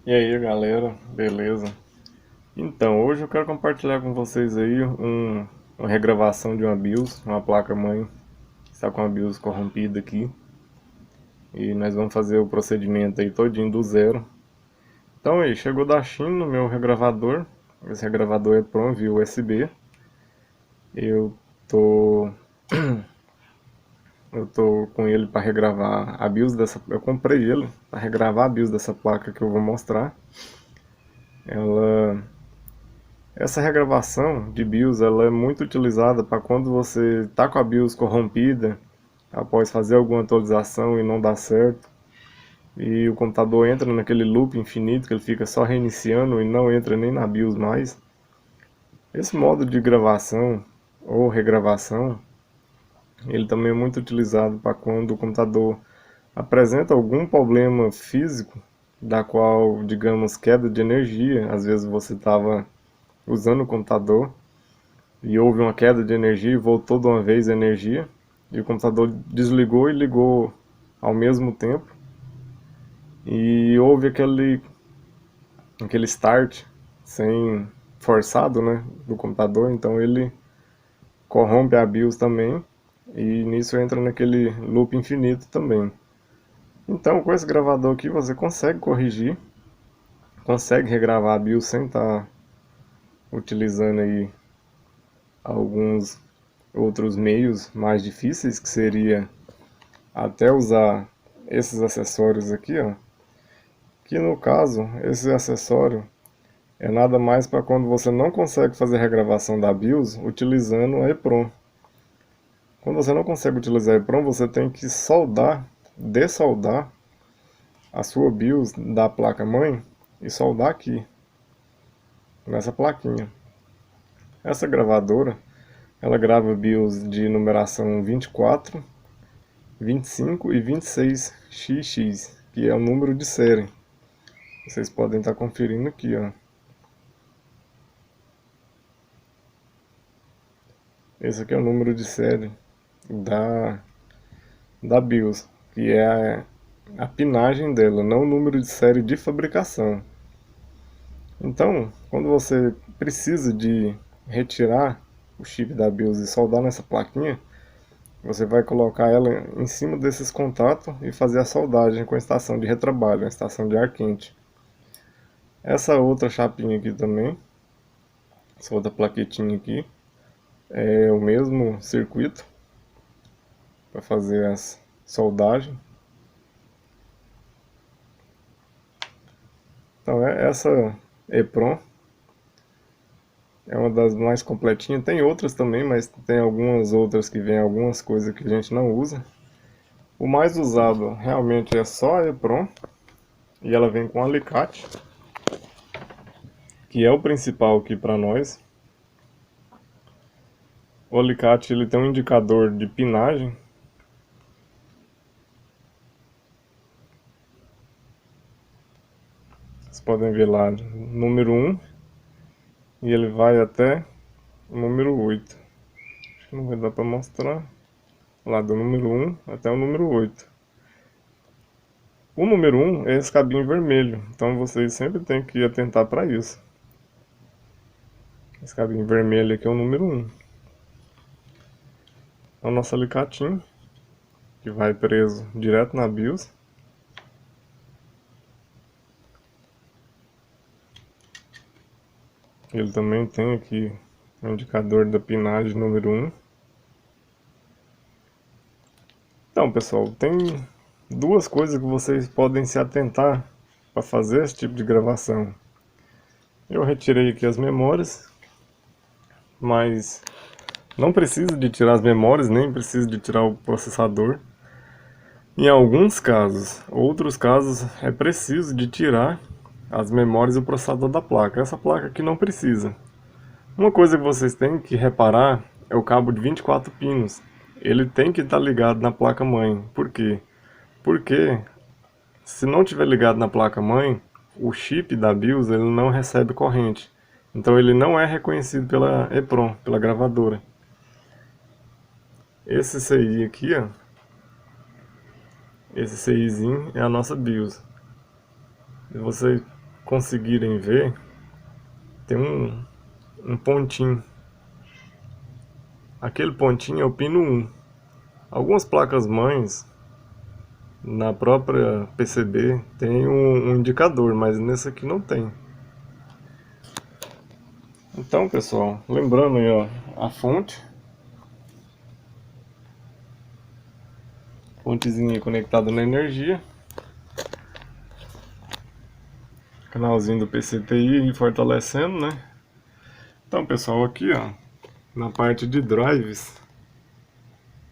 E aí galera, beleza? Então, hoje eu quero compartilhar com vocês aí uma regravação de uma BIOS, uma placa-mãe que está com a BIOS corrompida aqui. E nós vamos fazer o procedimento aí todinho do zero. Então aí, chegou da China no meu regravador. Esse regravador é PROM via USB. Eu tô, eu tô com ele para regravar a BIOS dessa. Eu comprei ele para regravar a BIOS dessa placa que eu vou mostrar. Ela Essa regravação de BIOS ela é muito utilizada para quando você está com a BIOS corrompida, após fazer alguma atualização e não dá certo, e o computador entra naquele loop infinito que ele fica só reiniciando e não entra nem na BIOS mais. Esse modo de gravação ou regravação, ele também é muito utilizado para quando o computador apresenta algum problema físico, da qual, digamos, queda de energia, às vezes você estava usando o computador e houve uma queda de energia e voltou de uma vez a energia, e o computador desligou e ligou ao mesmo tempo, e houve aquele start sem forçado, né, do computador, então ele corrompe a BIOS também, e nisso entra naquele loop infinito também. Então, com esse gravador aqui você consegue corrigir, consegue regravar a BIOS sem estar utilizando aí alguns outros meios mais difíceis, que seria até usar esses acessórios aqui, ó, que no caso, esse acessório é nada mais para quando você não consegue fazer regravação da BIOS utilizando a EPROM. Quando você não consegue utilizar a EPROM, você tem que soldar, dessoldar a sua BIOS da placa-mãe e soldar aqui, nessa plaquinha. Essa gravadora, ela grava BIOS de numeração 24, 25 e 26XX, que é o número de série. Vocês podem estar conferindo aqui, ó. Esse aqui é o número de série da, da BIOS, que é a pinagem dela, não o número de série de fabricação. Então, quando você precisa de retirar o chip da BIOS e soldar nessa plaquinha, você vai colocar ela em cima desses contatos e fazer a soldagem com a estação de retrabalho, a estação de ar quente. Essa outra chapinha aqui também, essa outra plaquetinha aqui, é o mesmo circuito para fazer a soldagem. Então essa EPROM é uma das mais completinhas. Tem outras também, mas tem algumas outras que vêm algumas coisas que a gente não usa. O mais usado realmente é só a EPROM, e ela vem com alicate, que é o principal aqui para nós. O alicate ele tem um indicador de pinagem. Vocês podem ver lá, número 1, e ele vai até o número 8. Acho que não vai dar para mostrar. Lá do número 1 até o número 8. O número 1 é esse cabinho vermelho, então vocês sempre têm que atentar para isso. Esse cabinho vermelho aqui é o número 1. É o nosso alicatinho, que vai preso direto na BIOS. Ele também tem aqui o indicador da pinagem número 1. Então pessoal, tem duas coisas que vocês podem se atentar para fazer esse tipo de gravação. Eu retirei aqui as memórias, mas não precisa de tirar as memórias, nem precisa de tirar o processador. Em alguns casos, outros casos é preciso de tirar as memórias e o processador da placa. Essa placa aqui não precisa. Uma coisa que vocês têm que reparar é o cabo de 24 pinos. Ele tem que estar ligado na placa mãe. Por quê? Porque se não tiver ligado na placa mãe, o chip da BIOS ele não recebe corrente. Então ele não é reconhecido pela EPROM, pela gravadora. Esse CI aqui, ó, esse CIzinho é a nossa BIOS. E você conseguirem ver, tem um pontinho. Aquele pontinho é o pino 1. Algumas placas mães na própria PCB tem um indicador, mas nesse aqui não tem. Então, pessoal, lembrando aí, ó, a fontezinha conectada na energia, canalzinho do PCTI fortalecendo, né? Então, pessoal, aqui, ó, na parte de drives,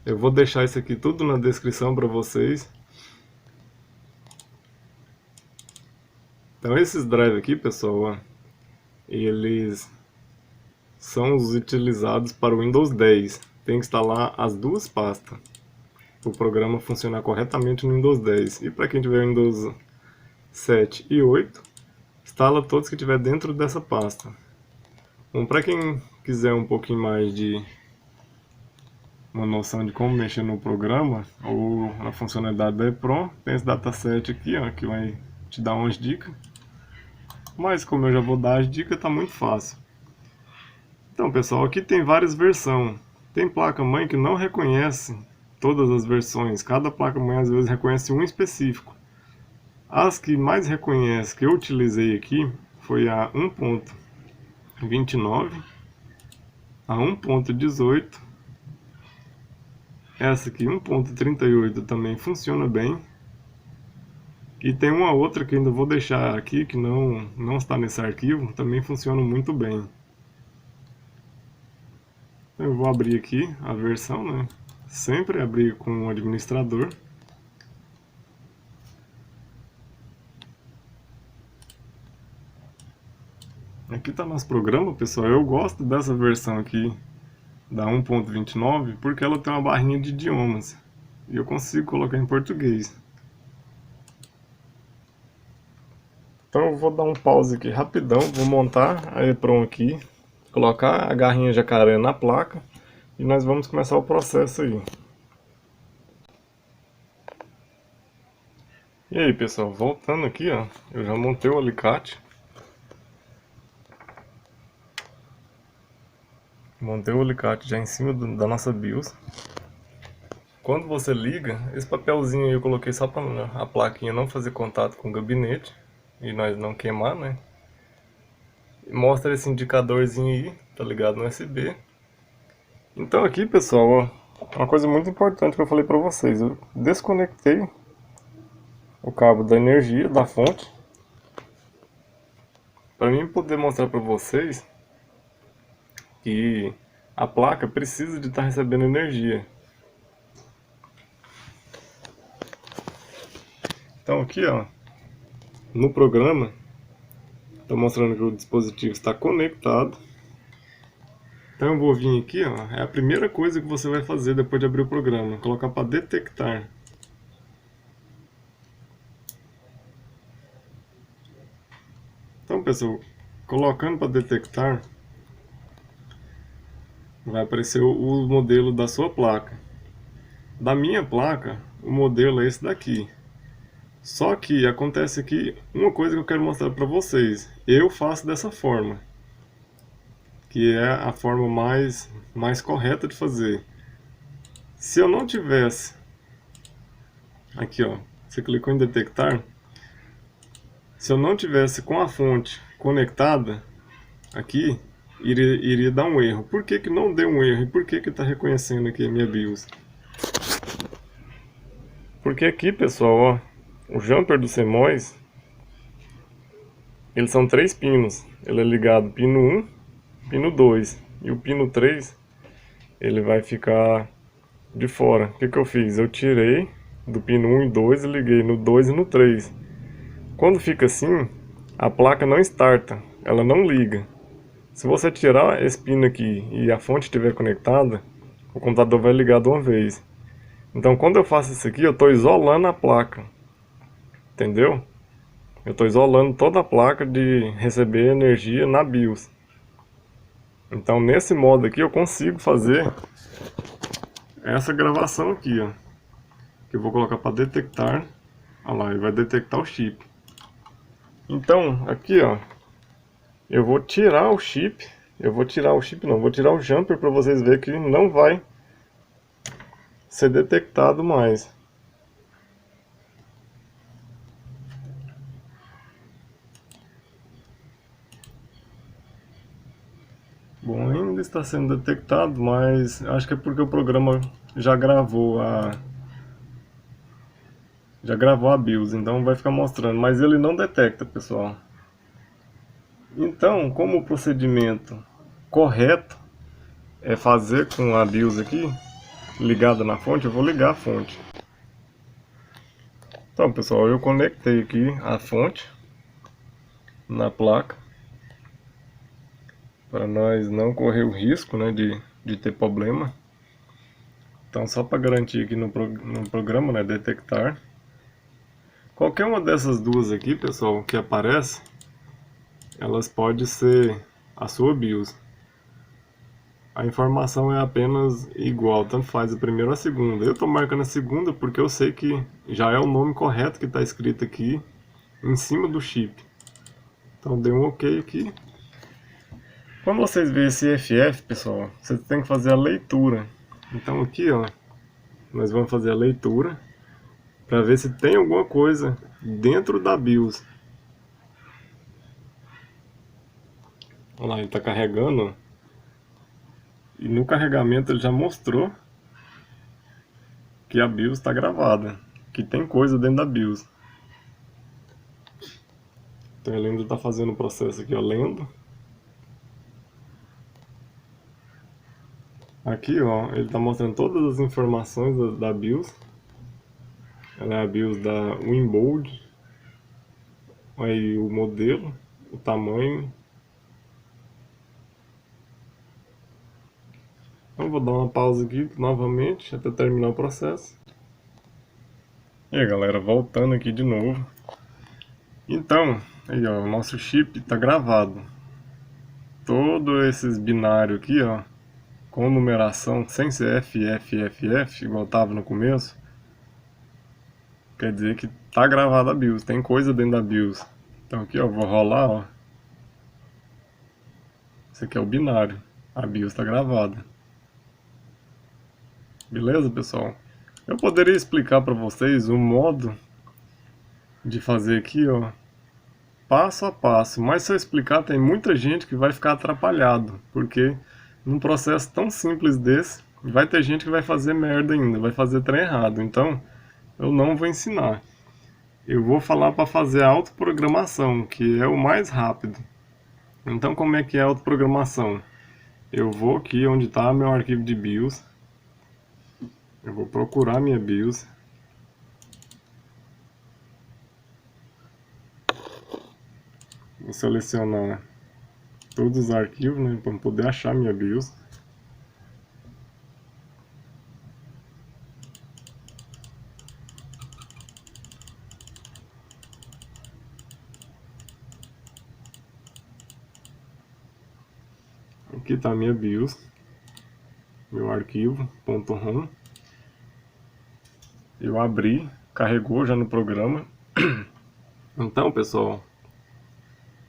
eu vou deixar isso aqui tudo na descrição para vocês. Então, esses drives aqui, pessoal, ó, eles são os utilizados para o Windows 10. Tem que instalar as duas pastas para o programa funcionar corretamente no Windows 10. E para quem tiver Windows 7 e 8, instala todos que tiver dentro dessa pasta. Bom, para quem quiser um pouquinho mais de uma noção de como mexer no programa ou na funcionalidade da EEPROM, tem esse dataset aqui, ó, que vai te dar umas dicas. Mas como eu já vou dar as dicas, tá muito fácil. Então, pessoal, aqui tem várias versões. Tem placa-mãe que não reconhece todas as versões. Cada placa-mãe às vezes reconhece um específico. As que mais reconhece, que eu utilizei aqui, foi a 1.29, a 1.18. Essa aqui, 1.38, também funciona bem. E tem uma outra que ainda vou deixar aqui, que não está nesse arquivo, também funciona muito bem. Eu vou abrir aqui a versão, né? Sempre abrir com o administrador. Aqui está nosso programa, pessoal. Eu gosto dessa versão aqui da 1.29 porque ela tem uma barrinha de idiomas e eu consigo colocar em português. Então eu vou dar um pause aqui rapidão, vou montar a EEPROM aqui, colocar a garrinha jacaré na placa e nós vamos começar o processo aí. E aí, pessoal, voltando aqui, ó, eu já montei o alicate. Montei o alicate já em cima da nossa BIOS. Quando você liga, esse papelzinho aí eu coloquei só para a plaquinha não fazer contato com o gabinete e nós não queimar, né? Mostra esse indicadorzinho aí, tá ligado no USB. Então aqui, pessoal, ó, uma coisa muito importante que eu falei para vocês, eu desconectei o cabo da energia da fonte para mim poder mostrar para vocês que a placa precisa de estar recebendo energia. Então aqui, ó, no programa está mostrando que o dispositivo está conectado. Então eu vou vir aqui, ó, é a primeira coisa que você vai fazer depois de abrir o programa, colocar para detectar. Então, pessoal, colocando para detectar, vai aparecer o modelo da sua placa. Da minha placa, o modelo é esse daqui. Só que acontece aqui uma coisa que eu quero mostrar para vocês. Eu faço dessa forma, que é a forma mais correta de fazer. Se eu não tivesse, aqui ó, você clicou em detectar, se eu não tivesse com a fonte conectada aqui, iria dar um erro. Por que que não deu um erro? E por que que está reconhecendo aqui a minha BIOS? Porque aqui, pessoal, ó, o jumper do CMOS, eles são 3 pinos. Ele é ligado pino 1, pino 2 e o pino 3, ele vai ficar de fora. O que que eu fiz? Eu tirei do pino 1 e 2 e liguei no 2 e no 3. Quando fica assim, a placa não starta, ela não liga. Se você tirar esse pino aqui e a fonte estiver conectada, o computador vai ligar de uma vez. Então quando eu faço isso aqui, eu estou isolando a placa. Entendeu? Eu estou isolando toda a placa de receber energia na BIOS. Então nesse modo aqui eu consigo fazer essa gravação aqui, ó. Que eu vou colocar para detectar. Olha lá, ele vai detectar o chip. Então, aqui ó, eu vou tirar o chip. Vou tirar o jumper para vocês verem que não vai ser detectado mais. Bom, ainda está sendo detectado, mas acho que é porque o programa já gravou a BIOS, então vai ficar mostrando, mas ele não detecta, pessoal. Então, como o procedimento correto é fazer com a BIOS aqui ligada na fonte, eu vou ligar a fonte. Então, pessoal, eu conectei aqui a fonte na placa para nós não correr o risco, né, de ter problema. Então, só para garantir aqui no programa, né, detectar. Qualquer uma dessas duas aqui, pessoal, que aparece, elas pode ser a sua BIOS. A informação é apenas igual, tanto faz a primeira ou a segunda. Eu estou marcando a segunda porque eu sei que já é o nome correto que está escrito aqui em cima do chip. Então dei um OK aqui. Quando vocês verem esse FF, pessoal, vocês têm que fazer a leitura. Então aqui, ó, nós vamos fazer a leitura para ver se tem alguma coisa dentro da BIOS. Olha lá, ele está carregando. E no carregamento ele já mostrou que a BIOS está gravada, que tem coisa dentro da BIOS. Então ele ainda está fazendo o processo aqui, ó, lendo. Aqui, ó, ele está mostrando todas as informações da BIOS. Ela é a BIOS da Winboard. Aí o modelo, o tamanho. Então vou dar uma pausa aqui novamente até terminar o processo. E aí, galera, voltando aqui de novo. Então, aí ó, o nosso chip está gravado. Todos esses binários aqui, ó, com numeração sem ser FFFF, igual estava no começo, quer dizer que tá gravada a BIOS, tem coisa dentro da BIOS. Então aqui ó, vou rolar, ó. Esse aqui é o binário, a BIOS está gravada. Beleza, pessoal? Eu poderia explicar para vocês o modo de fazer aqui, ó, passo a passo, mas se eu explicar tem muita gente que vai ficar atrapalhado, porque num processo tão simples desse, vai ter gente que vai fazer merda ainda, vai fazer trem errado. Então, eu não vou ensinar. Eu vou falar para fazer a autoprogramação, que é o mais rápido. Então, como é que é a autoprogramação? Eu vou aqui onde está meu arquivo de BIOS. Eu vou procurar minha BIOS. Vou selecionar todos os arquivos, né, para poder achar minha BIOS. Aqui está a minha BIOS, meu arquivo .rom. Eu abri, carregou já no programa. Então, pessoal,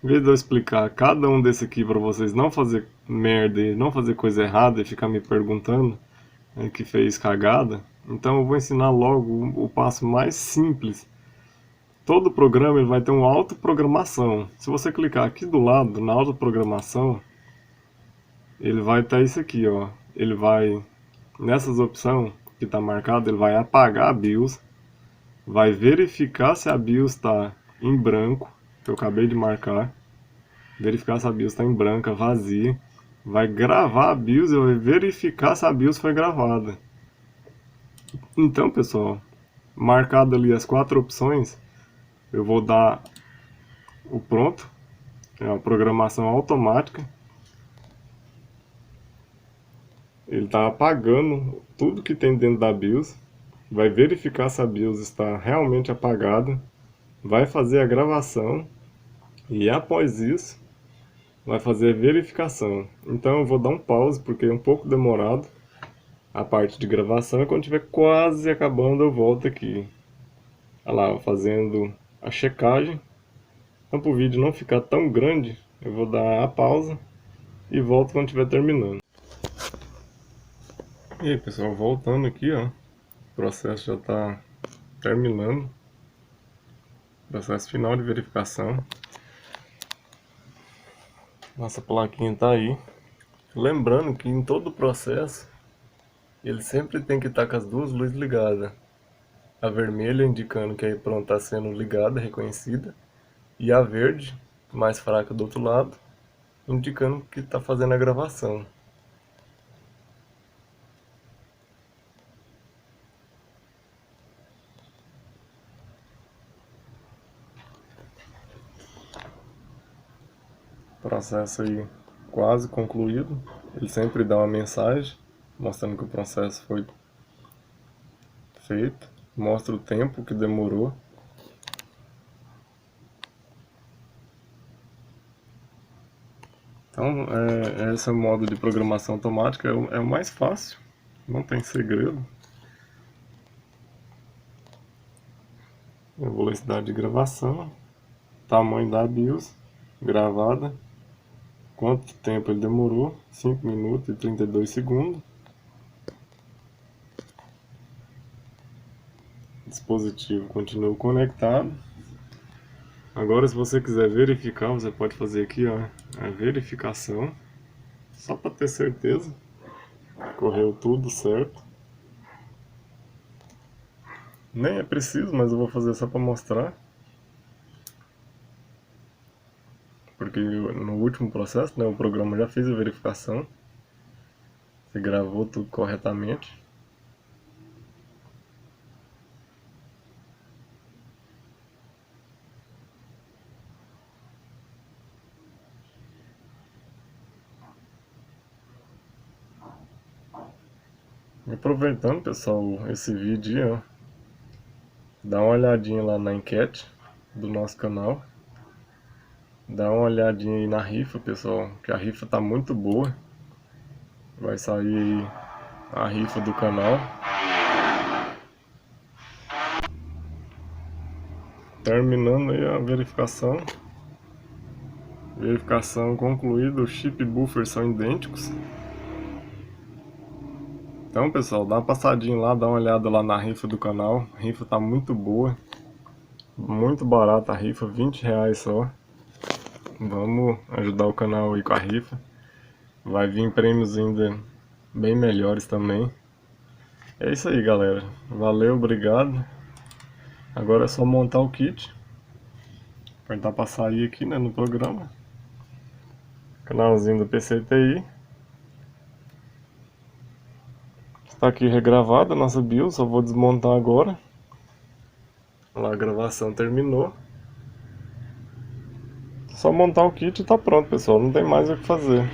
em vez de eu explicar cada um desse aqui para vocês não fazer merda e não fazer coisa errada e ficar me perguntando que fez cagada, então eu vou ensinar logo o passo mais simples. Todo programa ele vai ter uma autoprogramação. Se você clicar aqui do lado, na autoprogramação, ele vai estar isso aqui, ó. Ele vai, nessas opções que está marcado, ele vai apagar a BIOS, vai verificar se a BIOS está em branco, que eu acabei de marcar, verificar se a BIOS está em branca, vazia, vai gravar a BIOS e vai verificar se a BIOS foi gravada. Então, pessoal, marcado ali as 4 opções, eu vou dar o pronto, é uma programação automática. Ele está apagando tudo que tem dentro da BIOS, vai verificar se a BIOS está realmente apagada, vai fazer a gravação e após isso vai fazer a verificação. Então eu vou dar um pause porque é um pouco demorado a parte de gravação, e quando estiver quase acabando eu volto aqui. Olha lá, fazendo a checagem. Então, para o vídeo não ficar tão grande, eu vou dar a pausa e volto quando estiver terminando. E aí, pessoal, voltando aqui, ó, o processo já está terminando, processo final de verificação. Nossa plaquinha está aí. Lembrando que em todo o processo, ele sempre tem que estar com as duas luzes ligadas. A vermelha indicando que a EEPROM está sendo ligada, reconhecida, e a verde, mais fraca do outro lado, indicando que está fazendo a gravação. Processo aí quase concluído. Ele sempre dá uma mensagem mostrando que o processo foi feito, mostra o tempo que demorou. Então, esse modo de programação automática é o mais fácil, não tem segredo. A velocidade de gravação, tamanho da BIOS gravada, quanto tempo ele demorou, 5 minutos e 32 segundos. O dispositivo continua conectado. Agora, se você quiser verificar, você pode fazer aqui, ó, a verificação, só para ter certeza que correu tudo certo. Nem é preciso, mas eu vou fazer só para mostrar. Porque no último processo, né, o programa já fez a verificação. Você gravou tudo corretamente. Aproveitando, pessoal, esse vídeo aí, ó, dá uma olhadinha lá na enquete do nosso canal. Dá uma olhadinha aí na rifa, pessoal, que a rifa tá muito boa. Vai sair aí a rifa do canal. Terminando aí a verificação. Verificação concluída, os chip buffers são idênticos. Então, pessoal, dá uma passadinha lá, dá uma olhada lá na rifa do canal. A rifa tá muito boa. Muito barata a rifa, R$20 só. Vamos ajudar o canal aí com a rifa. Vai vir prêmios ainda bem melhores também. É isso aí, galera. Valeu, obrigado. Agora é só montar o kit. Apertar para sair aqui, né, no programa. Canalzinho do PCTI. Está aqui regravada a nossa BIOS, só vou desmontar agora. Lá a gravação terminou. Só montar o kit e tá pronto, pessoal, não tem mais o que fazer.